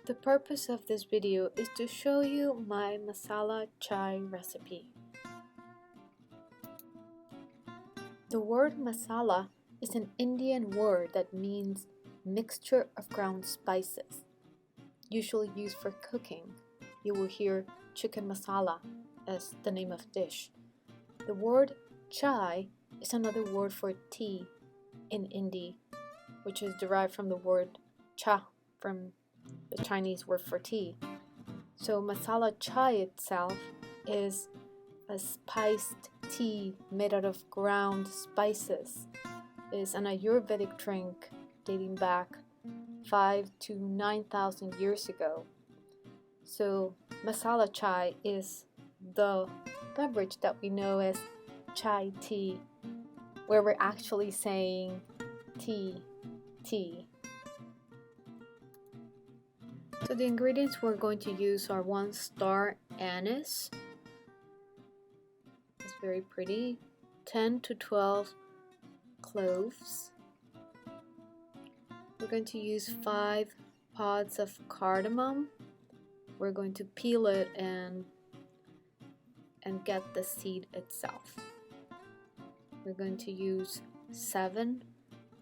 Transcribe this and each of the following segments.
The purpose of this video is to show you my masala chai recipe. The word masala is an Indian word that means mixture of ground spices, usually used for cooking. You will hear chicken masala as the name of dish. The word chai is another word for tea in Hindi, which is derived from the word cha from the Chinese word for tea. So masala chai itself is a spiced tea made out of ground spices. It is an Ayurvedic drink dating back 5,000 to 9,000 years ago. So masala chai is the beverage that we know as chai tea, where we're actually saying tea. So the ingredients we're going to use are 1 star anise. It's very pretty. 10 to 12 cloves. We're going to use 5 pods of cardamom. We're going to peel it and get the seed itself. We're going to use 7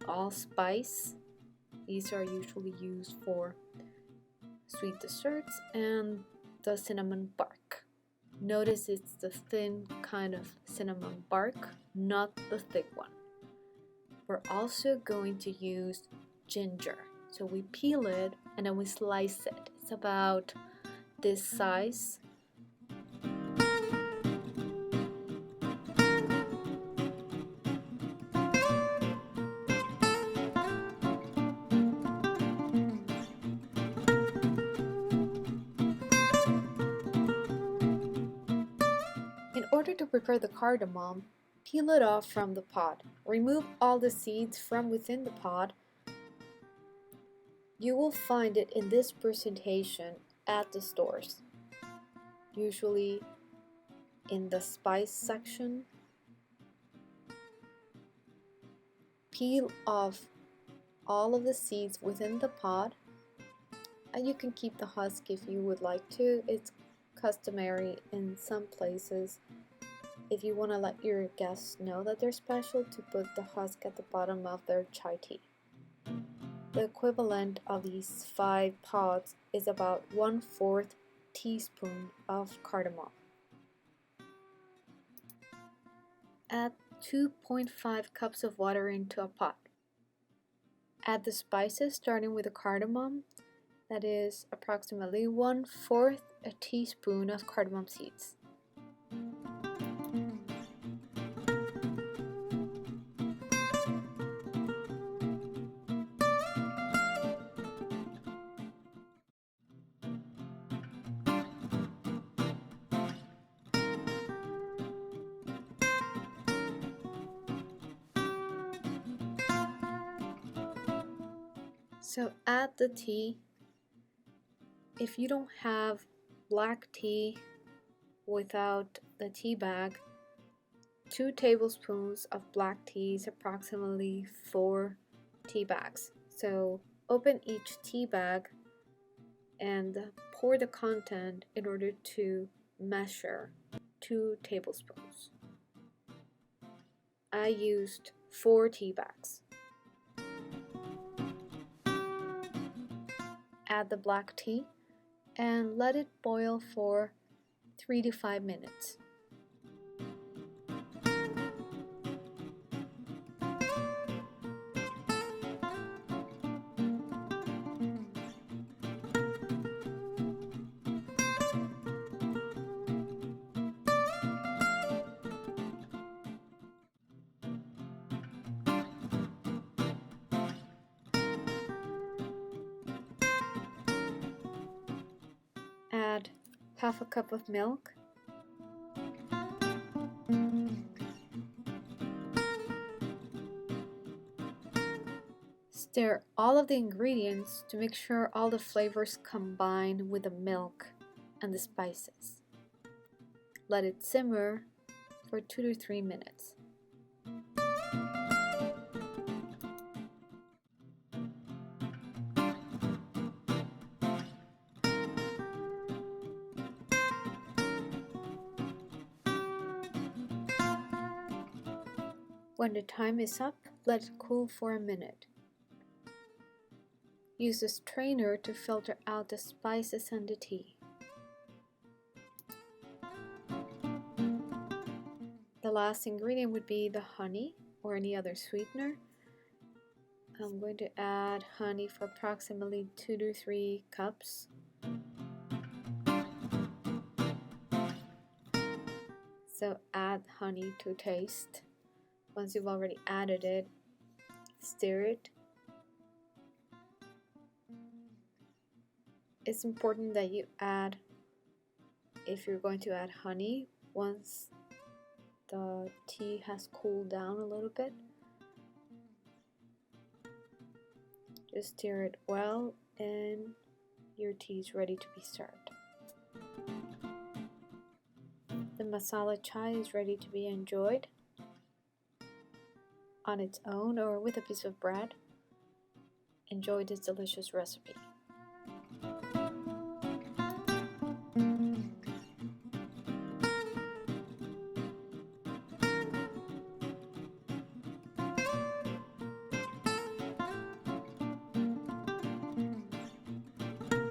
allspice. These are usually used for sweet desserts, and the cinnamon bark. Notice it's the thin kind of cinnamon bark, not the thick one. We're also going to use ginger. So we peel it and then we slice it. It's about this size. In order to prepare the cardamom, peel it off from the pod. Remove all the seeds from within the pod. You will find it in this presentation at the stores, usually in the spice section. Peel off all of the seeds within the pod, and you can keep the husk if you would like to. It's customary in some places, if you want to let your guests know that they're special, to put the husk at the bottom of their chai tea. The equivalent of these 5 pods is about 1/4 teaspoon of cardamom. Add 2.5 cups of water into a pot. Add the spices, starting with the cardamom. That is approximately 1/4 a teaspoon of cardamom seeds. So add the tea. If you don't have black tea without the tea bag, 2 tablespoons of black tea is approximately 4 tea bags. So open each tea bag and pour the content in order to measure 2 tablespoons. I used 4 tea bags. Add the black tea and let it boil for 3 to 5 minutes. Add half a cup of milk. Stir all of the ingredients to make sure all the flavors combine with the milk and the spices. Let it simmer for 2 to 3 minutes. When the time is up, let it cool for a minute. Use a strainer to filter out the spices and the tea. The last ingredient would be the honey or any other sweetener. I'm going to add honey for approximately 2 to 3 cups. So add honey to taste. Once you've already added it, stir it. It's important that you add, if you're going to add honey, once the tea has cooled down a little bit. Just stir it well and your tea is ready to be served. The masala chai is ready to be enjoyed on its own or with a piece of bread. Enjoy this delicious recipe.